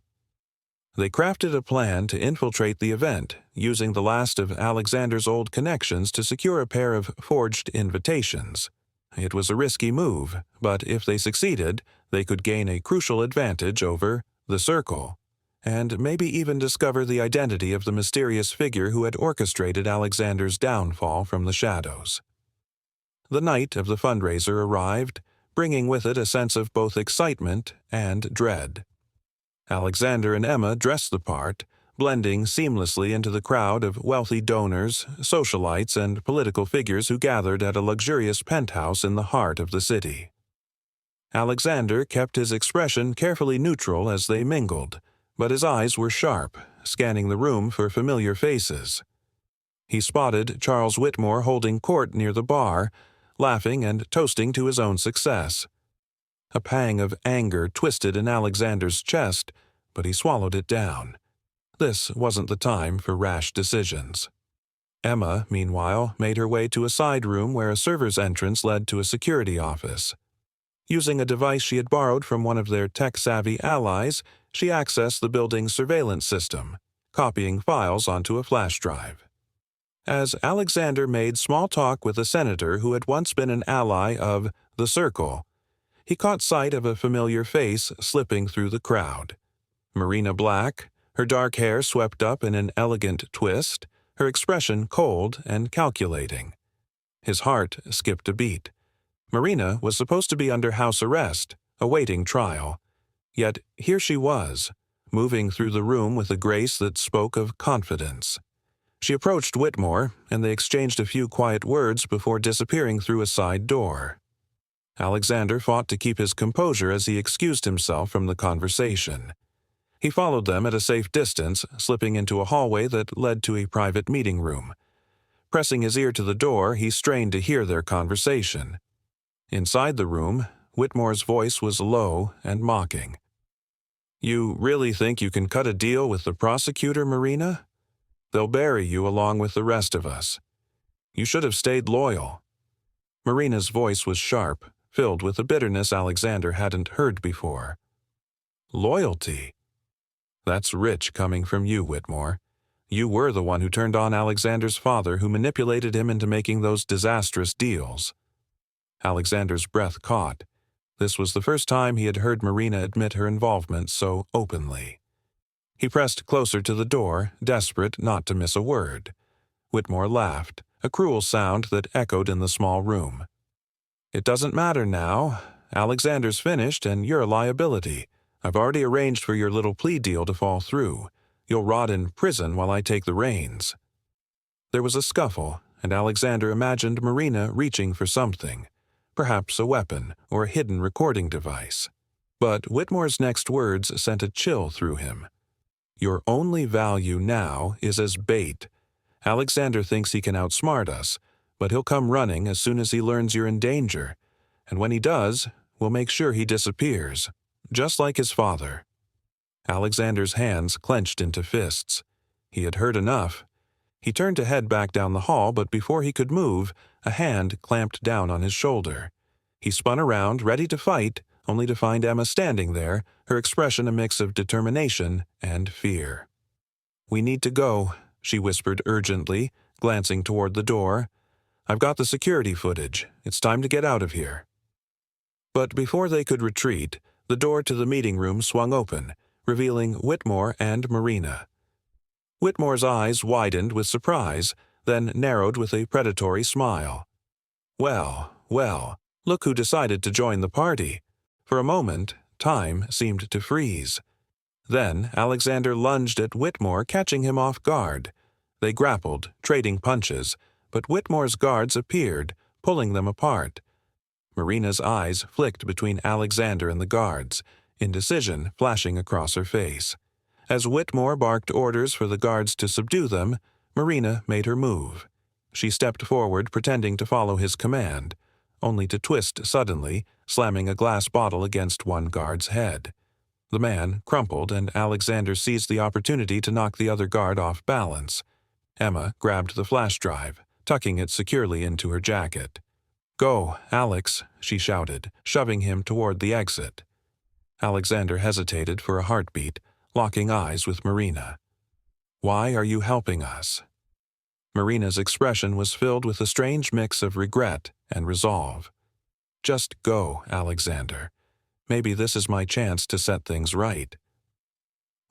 They crafted a plan to infiltrate the event, using the last of Alexander's old connections to secure a pair of forged invitations. It was a risky move, but if they succeeded, they could gain a crucial advantage over the circle, and maybe even discover the identity of the mysterious figure who had orchestrated Alexander's downfall from the shadows. The night of the fundraiser arrived, bringing with it a sense of both excitement and dread. Alexander and Emma dressed the part, blending seamlessly into the crowd of wealthy donors, socialites, and political figures who gathered at a luxurious penthouse in the heart of the city. Alexander kept his expression carefully neutral as they mingled, but his eyes were sharp, scanning the room for familiar faces. He spotted Charles Whitmore holding court near the bar, laughing and toasting to his own success. A pang of anger twisted in Alexander's chest, but he swallowed it down. This wasn't the time for rash decisions. Emma, meanwhile, made her way to a side room where a server's entrance led to a security office. Using a device she had borrowed from one of their tech-savvy allies, she accessed the building's surveillance system, copying files onto a flash drive. As Alexander made small talk with a senator who had once been an ally of the Circle, he caught sight of a familiar face slipping through the crowd. Marina Black, her dark hair swept up in an elegant twist, her expression cold and calculating. His heart skipped a beat. Marina was supposed to be under house arrest, awaiting trial. Yet here she was, moving through the room with a grace that spoke of confidence. She approached Whitmore, and they exchanged a few quiet words before disappearing through a side door. Alexander fought to keep his composure as he excused himself from the conversation. He followed them at a safe distance, slipping into a hallway that led to a private meeting room. Pressing his ear to the door, he strained to hear their conversation. Inside the room, Whitmore's voice was low and mocking. "You really think you can cut a deal with the prosecutor, Marina? They'll bury you along with the rest of us. You should have stayed loyal." Marina's voice was sharp, filled with a bitterness Alexander hadn't heard before. "Loyalty? That's rich coming from you, Whitmore. You were the one who turned on Alexander's father, who manipulated him into making those disastrous deals." Alexander's breath caught. This was the first time he had heard Marina admit her involvement so openly. He pressed closer to the door, desperate not to miss a word. Whitmore laughed, a cruel sound that echoed in the small room. "It doesn't matter now. Alexander's finished, and you're a liability. I've already arranged for your little plea deal to fall through. You'll rot in prison while I take the reins." There was a scuffle, and Alexander imagined Marina reaching for something, perhaps a weapon or a hidden recording device. But Whitmore's next words sent a chill through him. "Your only value now is as bait. Alexander thinks he can outsmart us, but he'll come running as soon as he learns you're in danger, and when he does, we'll make sure he disappears, just like his father." Alexander's hands clenched into fists. He had heard enough. He turned to head back down the hall, but before he could move, a hand clamped down on his shoulder. He spun around, ready to fight, only to find Emma standing there, her expression a mix of determination and fear. "We need to go," she whispered urgently, glancing toward the door. "I've got the security footage. It's time to get out of here." But before they could retreat, the door to the meeting room swung open, revealing Whitmore and Marina. Whitmore's eyes widened with surprise, then narrowed with a predatory smile. Well, well, look who decided to join the party. For a moment, time seemed to freeze. Then Alexander lunged at Whitmore, catching him off guard. They grappled, trading punches, but Whitmore's guards appeared, pulling them apart. Marina's eyes flicked between Alexander and the guards, indecision flashing across her face. As Whitmore barked orders for the guards to subdue them, Marina made her move. She stepped forward, pretending to follow his command, only to twist suddenly, slamming a glass bottle against one guard's head. The man crumpled, and Alexander seized the opportunity to knock the other guard off balance. Emma grabbed the flash drive, tucking it securely into her jacket. "Go, Alex," she shouted, shoving him toward the exit. Alexander hesitated for a heartbeat, locking eyes with Marina. "Why are you helping us?" Marina's expression was filled with a strange mix of regret and resolve. "Just go, Alexander. Maybe this is my chance to set things right."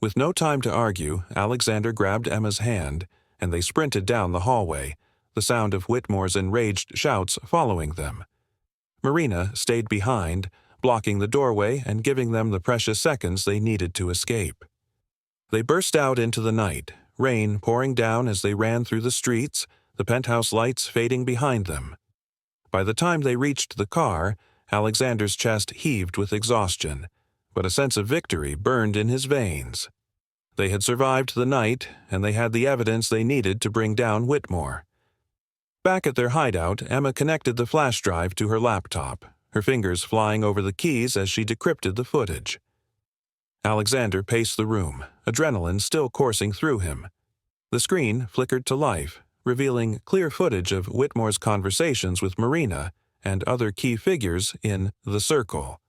With no time to argue, Alexander grabbed Emma's hand, and they sprinted down the hallway, the sound of Whitmore's enraged shouts following them. Marina stayed behind, blocking the doorway and giving them the precious seconds they needed to escape. They burst out into the night, rain pouring down as they ran through the streets, the penthouse lights fading behind them. By the time they reached the car, Alexander's chest heaved with exhaustion, but a sense of victory burned in his veins. They had survived the night, and they had the evidence they needed to bring down Whitmore. Back at their hideout, Emma connected the flash drive to her laptop, her fingers flying over the keys as she decrypted the footage. Alexander paced the room, adrenaline still coursing through him. The screen flickered to life, revealing clear footage of Whitmore's conversations with Marina and other key figures in The Circle.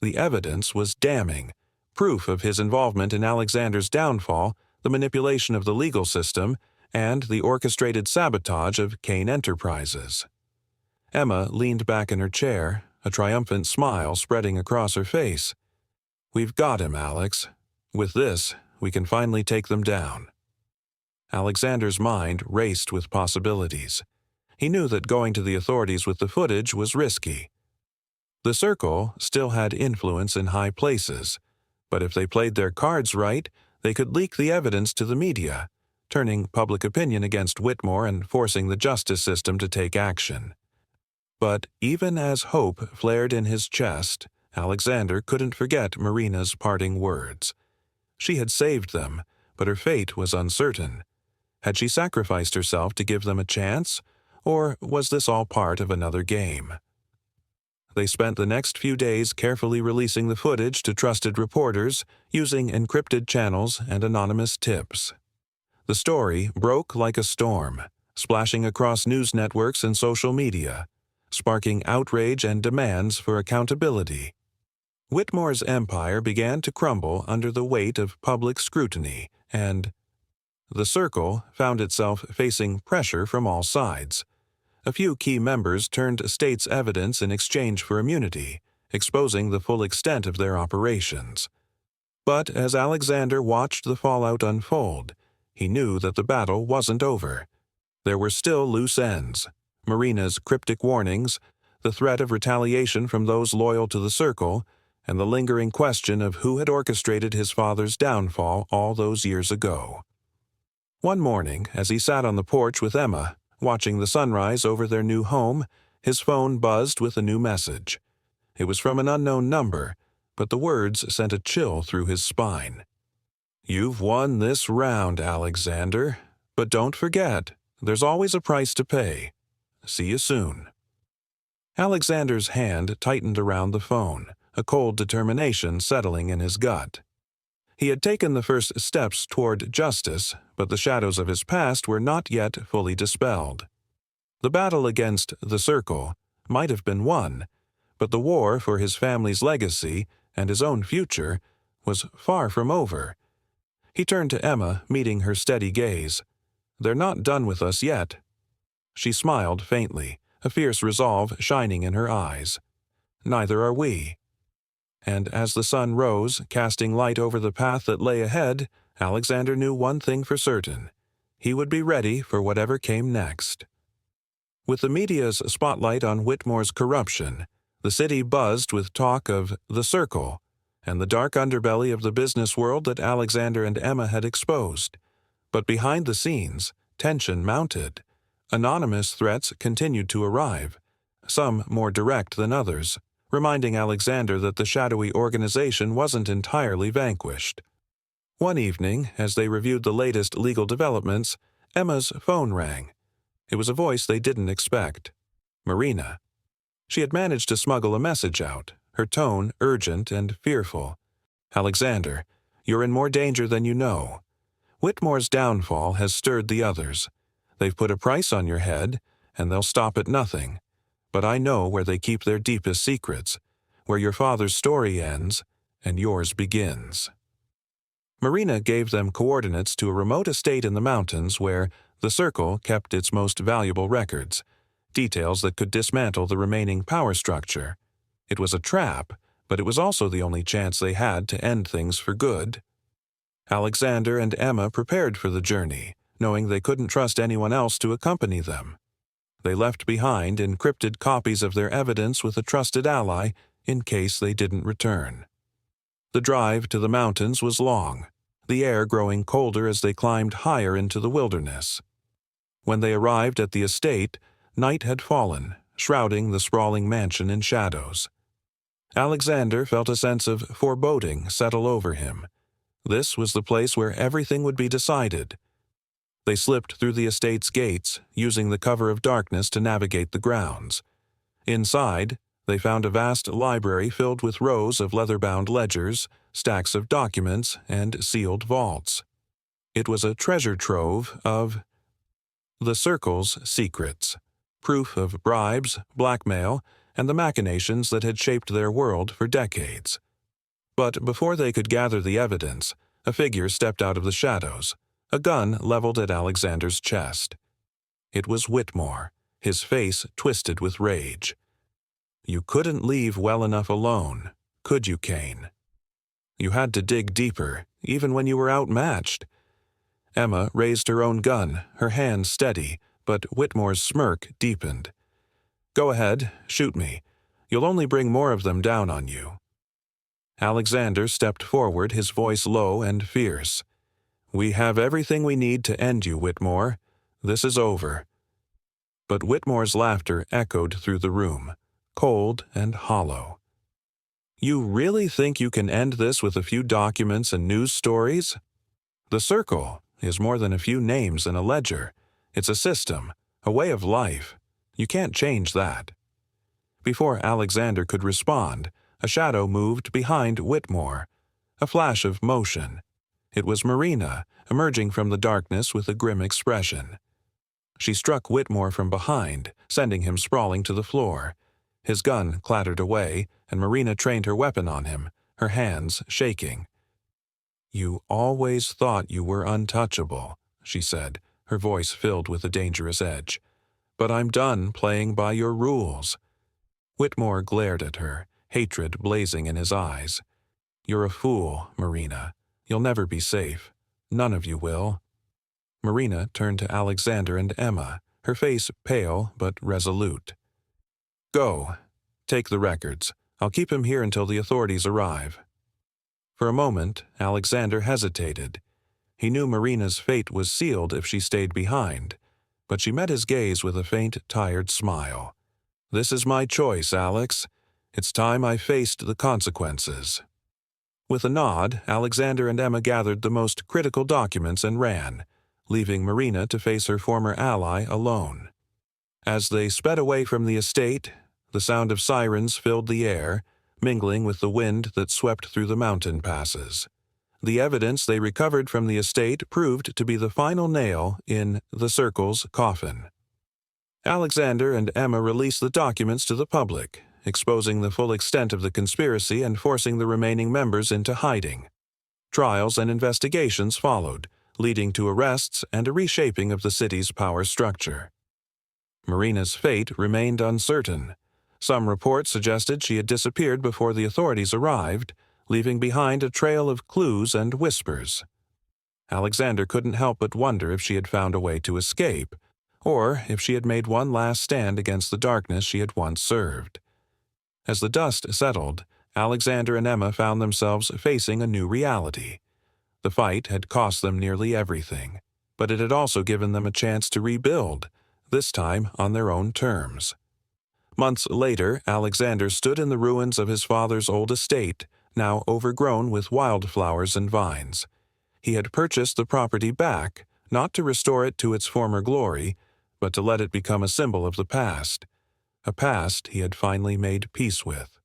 The evidence was damning, proof of his involvement in Alexander's downfall, the manipulation of the legal system, and the orchestrated sabotage of Kane Enterprises. Emma leaned back in her chair, a triumphant smile spreading across her face. "We've got him, Alex. With this, we can finally take them down." Alexander's mind raced with possibilities. He knew that going to the authorities with the footage was risky. The Circle still had influence in high places, but if they played their cards right, they could leak the evidence to the media, turning public opinion against Whitmore and forcing the justice system to take action. But even as hope flared in his chest, Alexander couldn't forget Marina's parting words. She had saved them, but her fate was uncertain. Had she sacrificed herself to give them a chance, or was this all part of another game? They spent the next few days carefully releasing the footage to trusted reporters, using encrypted channels and anonymous tips. The story broke like a storm, splashing across news networks and social media, sparking outrage and demands for accountability. Whitmore's empire began to crumble under the weight of public scrutiny, and The Circle found itself facing pressure from all sides. A few key members turned state's evidence in exchange for immunity, exposing the full extent of their operations. But as Alexander watched the fallout unfold, he knew that the battle wasn't over. There were still loose ends: Marina's cryptic warnings, the threat of retaliation from those loyal to the Circle, and the lingering question of who had orchestrated his father's downfall all those years ago. One morning, as he sat on the porch with Emma, watching the sunrise over their new home, his phone buzzed with a new message. It was from an unknown number, but the words sent a chill through his spine. "You've won this round, Alexander, but don't forget, there's always a price to pay. See you soon." Alexander's hand tightened around the phone, a cold determination settling in his gut. He had taken the first steps toward justice, but the shadows of his past were not yet fully dispelled. The battle against the Circle might have been won, but the war for his family's legacy and his own future was far from over. He turned to Emma, meeting her steady gaze. "They're not done with us yet." She smiled faintly, a fierce resolve shining in her eyes. "Neither are we." And as the sun rose, casting light over the path that lay ahead, Alexander knew one thing for certain: he would be ready for whatever came next. With the media's spotlight on Whitmore's corruption, the city buzzed with talk of The Circle and the dark underbelly of the business world that Alexander and Emma had exposed. But behind the scenes, tension mounted. Anonymous threats continued to arrive, some more direct than others, reminding Alexander that the shadowy organization wasn't entirely vanquished. One evening, as they reviewed the latest legal developments, Emma's phone rang. It was a voice they didn't expect. Marina. She had managed to smuggle a message out, her tone urgent and fearful. "Alexander, you're in more danger than you know. Whitmore's downfall has stirred the others. They've put a price on your head, and they'll stop at nothing. But I know where they keep their deepest secrets, where your father's story ends and yours begins." Marina gave them coordinates to a remote estate in the mountains where the Circle kept its most valuable records, details that could dismantle the remaining power structure. It was a trap, but it was also the only chance they had to end things for good. Alexander and Emma prepared for the journey, knowing they couldn't trust anyone else to accompany them. They left behind encrypted copies of their evidence with a trusted ally in case they didn't return. The drive to the mountains was long, the air growing colder as they climbed higher into the wilderness. When they arrived at the estate, night had fallen, shrouding the sprawling mansion in shadows. Alexander felt a sense of foreboding settle over him. This was the place where everything would be decided. They slipped through the estate's gates, using the cover of darkness to navigate the grounds. Inside, they found a vast library filled with rows of leather-bound ledgers, stacks of documents, and sealed vaults. It was a treasure trove of the Circle's secrets, proof of bribes, blackmail, and the machinations that had shaped their world for decades. But before they could gather the evidence, a figure stepped out of the shadows, a gun leveled at Alexander's chest. It was Whitmore, his face twisted with rage. You couldn't leave well enough alone, could you, Kane? You had to dig deeper, even when you were outmatched. Emma raised her own gun, her hand steady, but Whitmore's smirk deepened. Go ahead, shoot me. You'll only bring more of them down on you. Alexander stepped forward, his voice low and fierce. We have everything we need to end you, Whitmore. This is over. But Whitmore's laughter echoed through the room, cold and hollow. You really think you can end this with a few documents and news stories? The Circle is more than a few names in a ledger. It's a system, a way of life. You can't change that. Before Alexander could respond, a shadow moved behind Whitmore, a flash of motion. It was Marina, emerging from the darkness with a grim expression. She struck Whitmore from behind, sending him sprawling to the floor. His gun clattered away, and Marina trained her weapon on him, her hands shaking. You always thought you were untouchable, she said, her voice filled with a dangerous edge. But I'm done playing by your rules. Whitmore glared at her, hatred blazing in his eyes. You're a fool, Marina. You'll never be safe. None of you will. Marina turned to Alexander and Emma, her face pale but resolute. Go. Take the records. I'll keep him here until the authorities arrive. For a moment, Alexander hesitated. He knew Marina's fate was sealed if she stayed behind, but she met his gaze with a faint, tired smile. This is my choice, Alex. It's time I faced the consequences. With a nod, Alexander and Emma gathered the most critical documents and ran, leaving Marina to face her former ally alone. As they sped away from the estate, the sound of sirens filled the air, mingling with the wind that swept through the mountain passes. The evidence they recovered from the estate proved to be the final nail in the Circle's coffin. Alexander and Emma released the documents to the public, exposing the full extent of the conspiracy and forcing the remaining members into hiding. Trials and investigations followed, leading to arrests and a reshaping of the city's power structure. Marina's fate remained uncertain. Some reports suggested she had disappeared before the authorities arrived, leaving behind a trail of clues and whispers. Alexander couldn't help but wonder if she had found a way to escape, or if she had made one last stand against the darkness she had once served. As the dust settled, Alexander and Emma found themselves facing a new reality. The fight had cost them nearly everything, but it had also given them a chance to rebuild, this time on their own terms. Months later, Alexander stood in the ruins of his father's old estate, now overgrown with wildflowers and vines. He had purchased the property back, not to restore it to its former glory, but to let it become a symbol of the past, a past he had finally made peace with.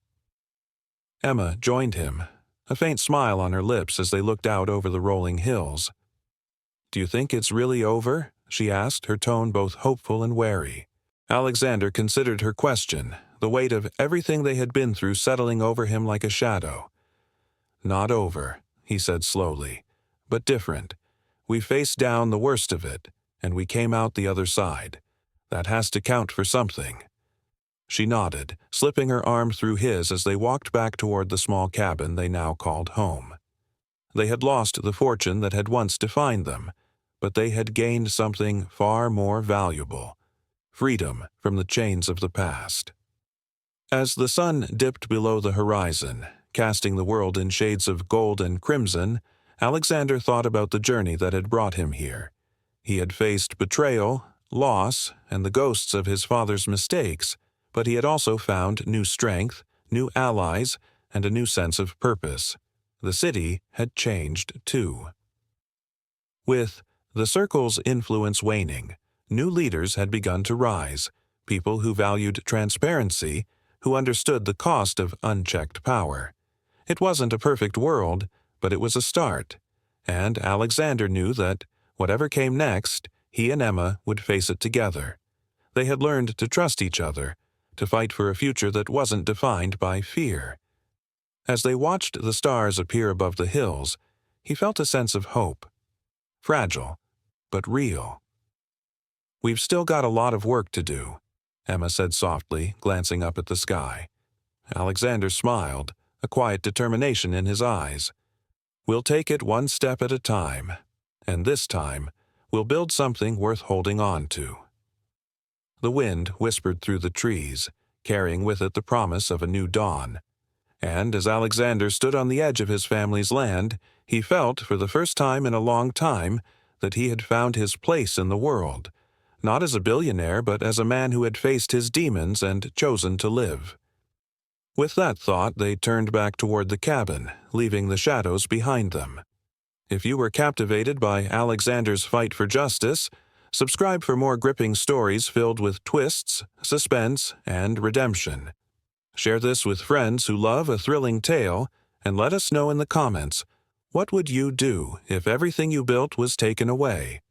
Emma joined him, a faint smile on her lips as they looked out over the rolling hills. Do you think it's really over? She asked, her tone both hopeful and wary. Alexander considered her question, the weight of everything they had been through settling over him like a shadow. Not over, he said slowly, but different. We faced down the worst of it, and we came out the other side. That has to count for something. She nodded, slipping her arm through his as they walked back toward the small cabin they now called home. They had lost the fortune that had once defined them, but they had gained something far more valuable: freedom from the chains of the past. As the sun dipped below the horizon, casting the world in shades of gold and crimson, Alexander thought about the journey that had brought him here. He had faced betrayal, loss, and the ghosts of his father's mistakes, but he had also found new strength, new allies, and a new sense of purpose. The city had changed too. With the circle's influence waning, new leaders had begun to rise, people who valued transparency, who understood the cost of unchecked power. It wasn't a perfect world, but it was a start, and Alexander knew that, whatever came next, he and Emma would face it together. They had learned to trust each other, to fight for a future that wasn't defined by fear. As they watched the stars appear above the hills, he felt a sense of hope. Fragile, but real. "We've still got a lot of work to do," Emma said softly, glancing up at the sky. Alexander smiled, a quiet determination in his eyes. "We'll take it one step at a time, and this time, we'll build something worth holding on to." The wind whispered through the trees, carrying with it the promise of a new dawn. And as Alexander stood on the edge of his family's land, he felt, for the first time in a long time, that he had found his place in the world, not as a billionaire, but as a man who had faced his demons and chosen to live. With that thought, they turned back toward the cabin, leaving the shadows behind them. If you were captivated by Alexander's fight for justice, subscribe for more gripping stories filled with twists, suspense, and redemption. Share this with friends who love a thrilling tale, and let us know in the comments, what would you do if everything you built was taken away?